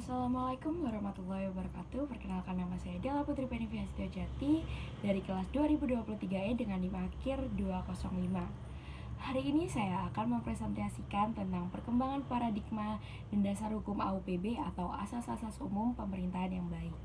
Assalamualaikum warahmatullahi wabarakatuh. Perkenalkan, nama saya Della Putri Penivia Jati dari kelas 2023E dengan NIM akhir 205. Hari ini saya akan mempresentasikan tentang perkembangan paradigma dan dasar hukum AUPB atau asas-asas umum pemerintahan yang baik.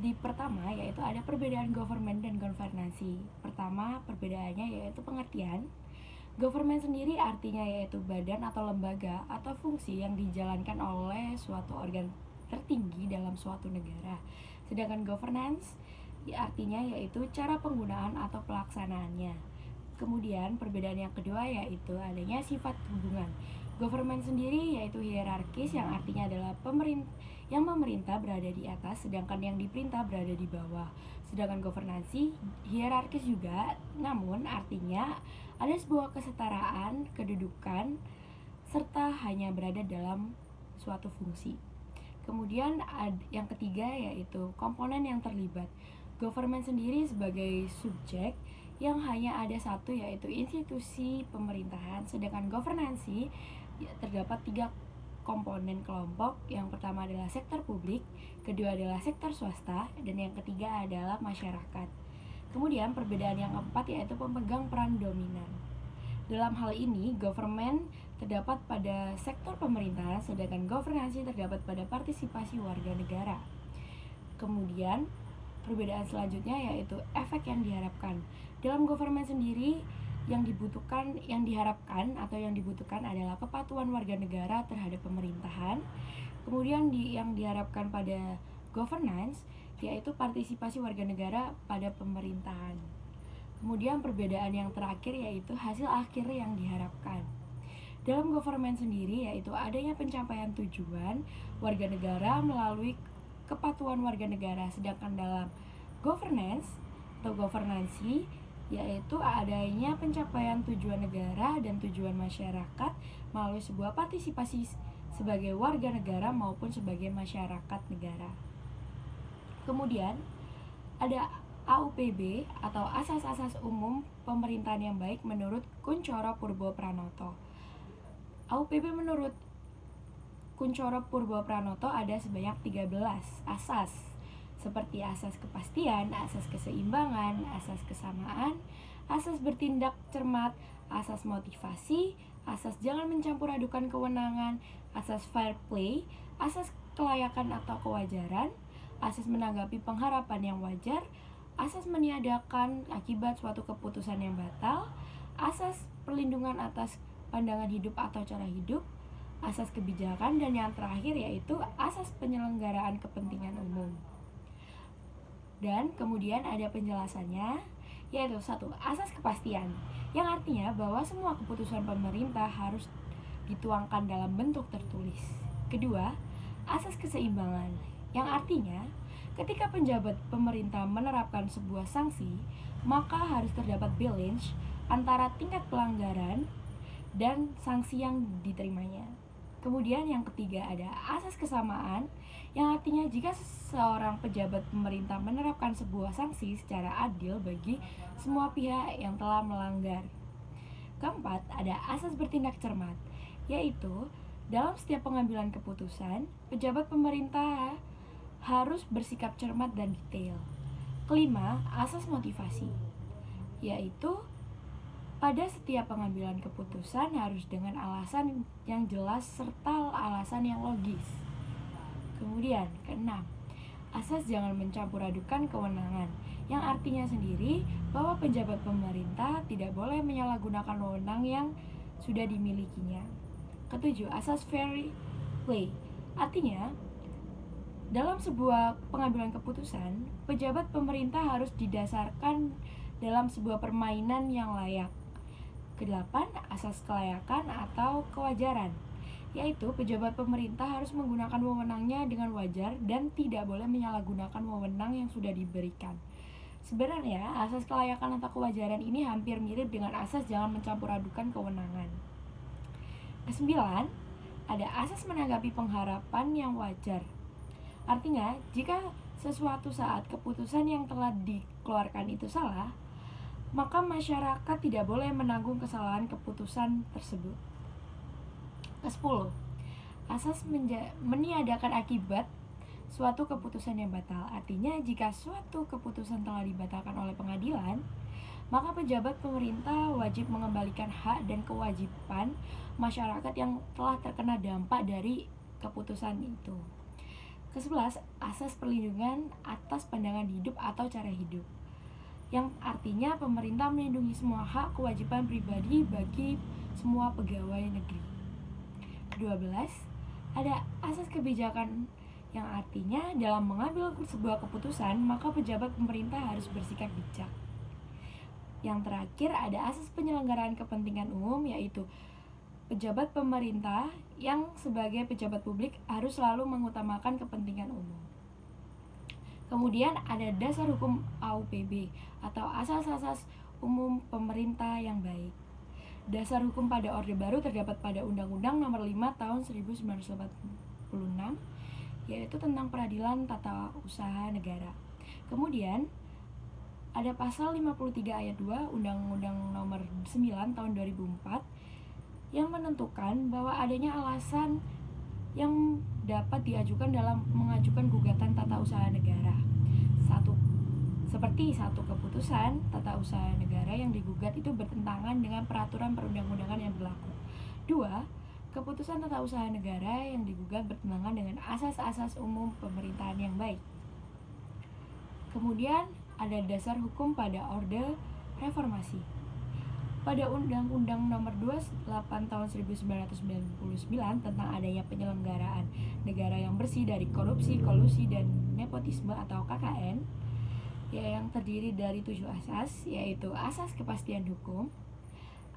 Di pertama yaitu ada perbedaan government dan governansi. Pertama, perbedaannya yaitu pengertian. Government sendiri artinya yaitu badan atau lembaga atau fungsi yang dijalankan oleh suatu organ tertinggi dalam suatu negara. Sedangkan governance artinya yaitu cara penggunaan atau pelaksanaannya. Kemudian perbedaan yang kedua yaitu adanya sifat hubungan. Government sendiri yaitu hierarkis yang artinya adalah pemerintah berada di atas sedangkan yang diperintah berada di bawah. Sedangkan governansi hierarkis juga, namun artinya ada sebuah kesetaraan, kedudukan, serta hanya berada dalam suatu fungsi. Kemudian yang ketiga yaitu komponen yang terlibat. Government sendiri sebagai subjek yang hanya ada satu yaitu institusi pemerintahan, sedangkan governansi terdapat tiga komponen kelompok. Yang pertama adalah sektor publik, kedua adalah sektor swasta, dan yang ketiga adalah masyarakat. Kemudian perbedaan yang keempat yaitu pemegang peran dominan. Dalam hal ini, government terdapat pada sektor pemerintahan, sedangkan governansi terdapat pada partisipasi warga negara. Kemudian, perbedaan selanjutnya yaitu efek yang diharapkan. Dalam government sendiri, yang dibutuhkan adalah kepatuhan warga negara terhadap pemerintahan. Kemudian yang diharapkan pada governance yaitu partisipasi warga negara pada pemerintahan. Kemudian perbedaan yang terakhir yaitu hasil akhir yang diharapkan. Dalam government sendiri yaitu adanya pencapaian tujuan warga negara melalui kepatuhan warga negara, sedangkan dalam governance atau governansi yaitu adanya pencapaian tujuan negara dan tujuan masyarakat melalui sebuah partisipasi sebagai warga negara maupun sebagai masyarakat negara. Kemudian ada AUPB atau asas-asas umum pemerintahan yang baik menurut Kuncoro Purbo Pranoto. AUPB menurut Kuncoro Purbo Pranoto ada sebanyak 13 asas, seperti asas kepastian, asas keseimbangan, asas kesamaan, asas bertindak cermat, asas motivasi, asas jangan mencampur adukan kewenangan, asas fair play, asas kelayakan atau kewajaran, asas menanggapi pengharapan yang wajar, asas meniadakan akibat suatu keputusan yang batal, asas perlindungan atas pandangan hidup atau cara hidup, asas kebijakan, dan yang terakhir yaitu asas penyelenggaraan kepentingan umum. Dan kemudian ada penjelasannya, yaitu 1. Asas kepastian, yang artinya bahwa semua keputusan pemerintah harus dituangkan dalam bentuk tertulis. Kedua, asas keseimbangan, yang artinya ketika penjabat pemerintah menerapkan sebuah sanksi, maka harus terdapat balance antara tingkat pelanggaran dan sanksi yang diterimanya. Kemudian yang ketiga ada asas kesamaan, yang artinya jika seorang pejabat pemerintah menerapkan sebuah sanksi secara adil bagi semua pihak yang telah melanggar. Keempat, ada asas bertindak cermat, yaitu dalam setiap pengambilan keputusan, pejabat pemerintah harus bersikap cermat dan detail. Kelima, asas motivasi, yaitu pada setiap pengambilan keputusan harus dengan alasan yang jelas serta alasan yang logis. Kemudian, keenam, asas jangan mencampur adukan kewenangan, yang artinya sendiri bahwa pejabat pemerintah tidak boleh menyalahgunakan wewenang yang sudah dimilikinya. Ketujuh, asas fair play, artinya dalam sebuah pengambilan keputusan, pejabat pemerintah harus didasarkan dalam sebuah permainan yang layak. Kedelapan, asas kelayakan atau kewajaran, yaitu pejabat pemerintah harus menggunakan wewenangnya dengan wajar dan tidak boleh menyalahgunakan wewenang yang sudah diberikan. Sebenarnya, asas kelayakan atau kewajaran ini hampir mirip dengan asas jangan mencampur adukan kewenangan. Kesembilan, ada asas menanggapi pengharapan yang wajar. Artinya, jika sesuatu saat keputusan yang telah dikeluarkan itu salah, maka masyarakat tidak boleh menanggung kesalahan keputusan tersebut. Ke-10, Asas meniadakan akibat suatu keputusan yang batal. Artinya jika suatu keputusan telah dibatalkan oleh pengadilan, maka pejabat pemerintah wajib mengembalikan hak dan kewajiban masyarakat yang telah terkena dampak dari keputusan itu. Ke-11, asas perlindungan atas pandangan hidup atau cara hidup, yang artinya pemerintah melindungi semua hak kewajiban pribadi bagi semua pegawai negeri. Ke-12, ada asas kebijakan, yang artinya dalam mengambil sebuah keputusan maka pejabat pemerintah harus bersikap bijak. Yang terakhir ada asas penyelenggaraan kepentingan umum, yaitu pejabat pemerintah yang sebagai pejabat publik harus selalu mengutamakan kepentingan umum. Kemudian ada dasar hukum AUPB atau asas-asas umum pemerintah yang baik. Dasar hukum pada Orde Baru terdapat pada Undang-Undang Nomor 5 Tahun 1946, yaitu tentang peradilan tata usaha negara. Kemudian ada pasal 53 ayat 2 Undang-Undang Nomor 9 Tahun 2004 yang menentukan bahwa adanya alasan yang dapat diajukan dalam mengajukan gugatan tata usaha negara. Seperti satu keputusan tata usaha negara yang digugat itu bertentangan dengan peraturan perundang-undangan yang berlaku. 2. Keputusan tata usaha negara yang digugat bertentangan dengan asas-asas umum pemerintahan yang baik. Kemudian ada dasar hukum pada Orde Reformasi. Pada Undang-Undang Nomor 28 Tahun 1999 tentang adanya penyelenggaraan negara yang bersih dari korupsi, kolusi, dan nepotisme atau KKN, yang terdiri dari 7 asas, yaitu asas kepastian hukum,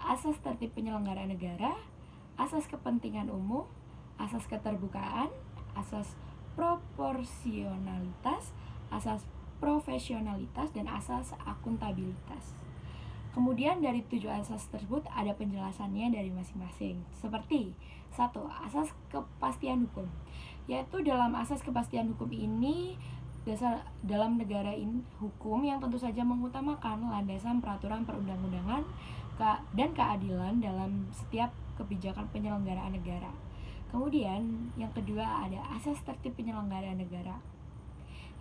asas tertib penyelenggaraan negara, asas kepentingan umum, asas keterbukaan, asas proporsionalitas, asas profesionalitas, dan asas akuntabilitas. Kemudian dari 7 asas tersebut ada penjelasannya dari masing-masing. Seperti 1. Asas kepastian hukum, yaitu dalam asas kepastian hukum ini dasar dalam negara hukum yang tentu saja mengutamakan landasan peraturan perundang-undangan dan keadilan dalam setiap kebijakan penyelenggaraan negara. Kemudian yang kedua ada asas tertib penyelenggaraan negara,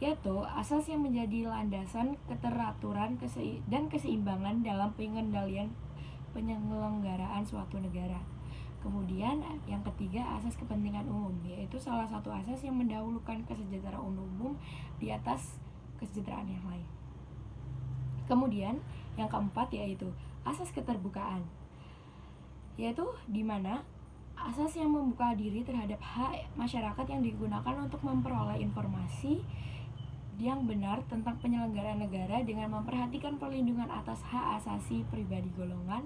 yaitu asas yang menjadi landasan keteraturan dan keseimbangan dalam pengendalian penyelenggaraan suatu negara. Kemudian yang ketiga asas kepentingan umum, yaitu salah satu asas yang mendahulukan kesejahteraan umum di atas kesejahteraan yang lain. Kemudian yang keempat yaitu asas keterbukaan, yaitu di mana asas yang membuka diri terhadap hak masyarakat yang digunakan untuk memperoleh informasi yang benar tentang penyelenggaraan negara dengan memperhatikan perlindungan atas hak asasi pribadi golongan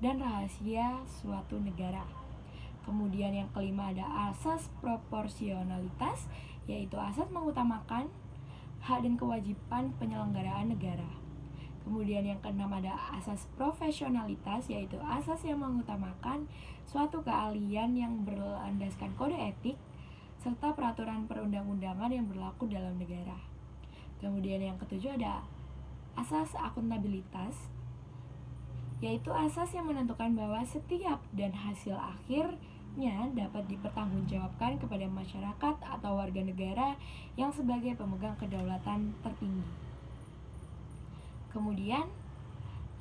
dan rahasia suatu negara. Kemudian yang kelima ada asas proporsionalitas, yaitu asas mengutamakan hak dan kewajiban penyelenggaraan negara. Kemudian yang keenam ada asas profesionalitas, yaitu asas yang mengutamakan suatu keahlian yang berlandaskan kode etik serta peraturan perundang-undangan yang berlaku dalam negara. Kemudian yang ketujuh ada asas akuntabilitas, yaitu asas yang menentukan bahwa setiap dan hasil akhirnya dapat dipertanggungjawabkan kepada masyarakat atau warga negara yang sebagai pemegang kedaulatan tertinggi. Kemudian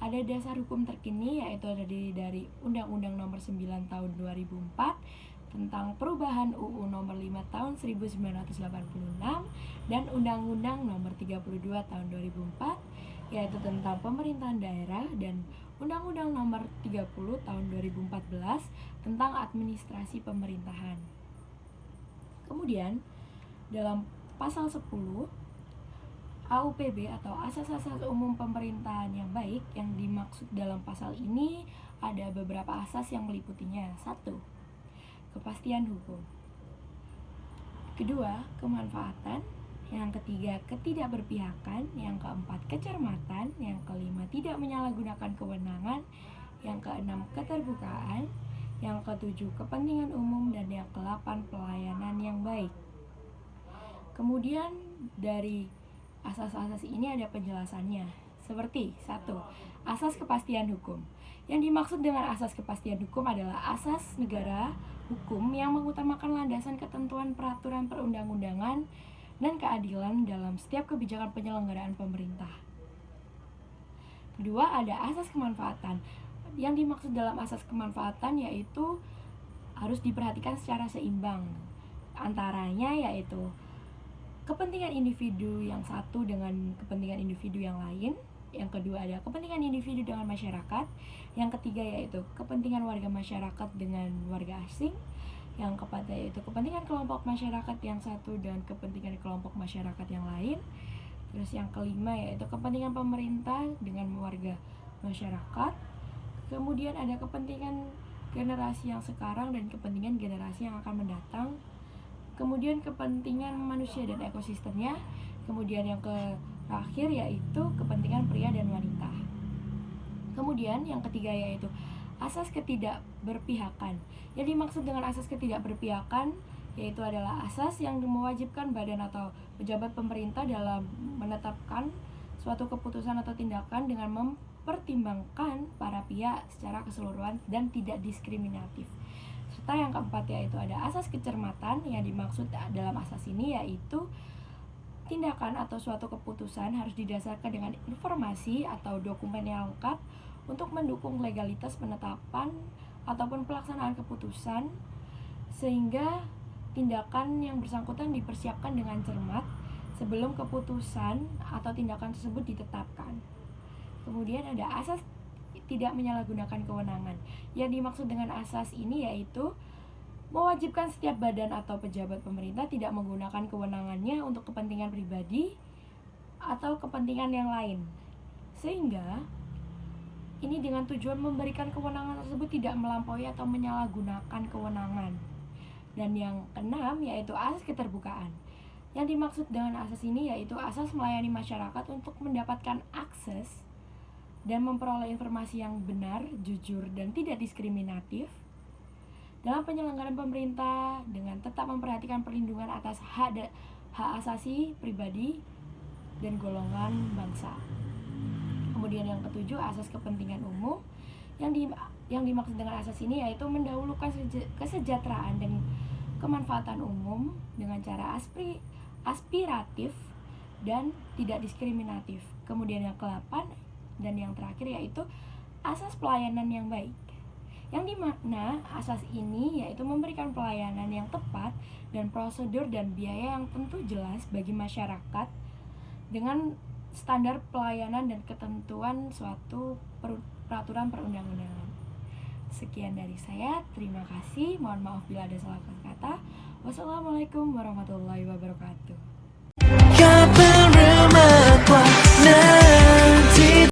ada dasar hukum terkini, yaitu terdiri dari Undang-Undang Nomor 9 Tahun 2004 tentang perubahan UU Nomor 5 Tahun 1986 dan Undang-Undang Nomor 32 Tahun 2004, yaitu tentang pemerintahan daerah, dan Undang-Undang Nomor 30 Tahun 2014 tentang administrasi pemerintahan. Kemudian dalam pasal 10 AUPB atau asas-asas umum pemerintahan yang baik, yang dimaksud dalam pasal ini ada beberapa asas yang meliputinya. 1. Kepastian hukum. Kedua, kemanfaatan. Yang ketiga, ketidakberpihakan. Yang keempat, kecermatan. Yang kelima, tidak menyalahgunakan kewenangan. Yang keenam, keterbukaan. Yang ketujuh, kepentingan umum. Dan yang ke-8, pelayanan yang baik. Kemudian dari asas-asas ini ada penjelasannya. Seperti 1. Asas kepastian hukum. Yang dimaksud dengan asas kepastian hukum adalah asas negara hukum yang mengutamakan landasan ketentuan peraturan perundang-undangan dan keadilan dalam setiap kebijakan penyelenggaraan pemerintah. Kedua, ada asas kemanfaatan. Yang dimaksud dalam asas kemanfaatan yaitu harus diperhatikan secara seimbang. Antaranya yaitu kepentingan individu yang satu dengan kepentingan individu yang lain. Yang kedua ada kepentingan individu dengan masyarakat. Yang ketiga yaitu kepentingan warga masyarakat dengan warga asing. Yang keempat yaitu kepentingan kelompok masyarakat yang satu dan kepentingan kelompok masyarakat yang lain. Terus yang kelima yaitu kepentingan pemerintah dengan warga masyarakat. Kemudian ada kepentingan generasi yang sekarang dan kepentingan generasi yang akan mendatang. Kemudian kepentingan manusia dan ekosistemnya. Kemudian yang terakhir yaitu kepentingan pria dan wanita. Kemudian yang ketiga yaitu asas ketidakberpihakan. Yang dimaksud dengan asas ketidakberpihakan yaitu adalah asas yang mewajibkan badan atau pejabat pemerintah dalam menetapkan suatu keputusan atau tindakan dengan mempertimbangkan para pihak secara keseluruhan dan tidak diskriminatif. Serta yang keempat yaitu ada asas kecermatan. Yang dimaksud dalam asas ini yaitu tindakan atau suatu keputusan harus didasarkan dengan informasi atau dokumen yang lengkap untuk mendukung legalitas penetapan ataupun pelaksanaan keputusan, sehingga tindakan yang bersangkutan dipersiapkan dengan cermat sebelum keputusan atau tindakan tersebut ditetapkan. Kemudian ada asas tidak menyalahgunakan kewenangan. Yang dimaksud dengan asas ini yaitu mewajibkan setiap badan atau pejabat pemerintah tidak menggunakan kewenangannya untuk kepentingan pribadi atau kepentingan yang lain, sehingga ini dengan tujuan memberikan kewenangan tersebut tidak melampaui atau menyalahgunakan kewenangan. Dan yang keenam yaitu asas keterbukaan. Yang dimaksud dengan asas ini yaitu asas melayani masyarakat untuk mendapatkan akses dan memperoleh informasi yang benar, jujur, dan tidak diskriminatif dalam penyelenggaraan pemerintah dengan tetap memperhatikan perlindungan atas hak asasi pribadi dan golongan bangsa. Kemudian yang ketujuh asas kepentingan umum. Yang dimaksud dengan asas ini yaitu mendahulukan kesejahteraan dan kemanfaatan umum dengan cara aspiratif dan tidak diskriminatif. Kemudian yang ke-8 dan yang terakhir yaitu asas pelayanan yang baik. Yang dimakna asas ini yaitu memberikan pelayanan yang tepat dan prosedur dan biaya yang tentu jelas bagi masyarakat dengan standar pelayanan dan ketentuan suatu peraturan perundang-undangan. Sekian dari saya, terima kasih. Mohon maaf bila ada salah kata. Wassalamualaikum warahmatullahi wabarakatuh.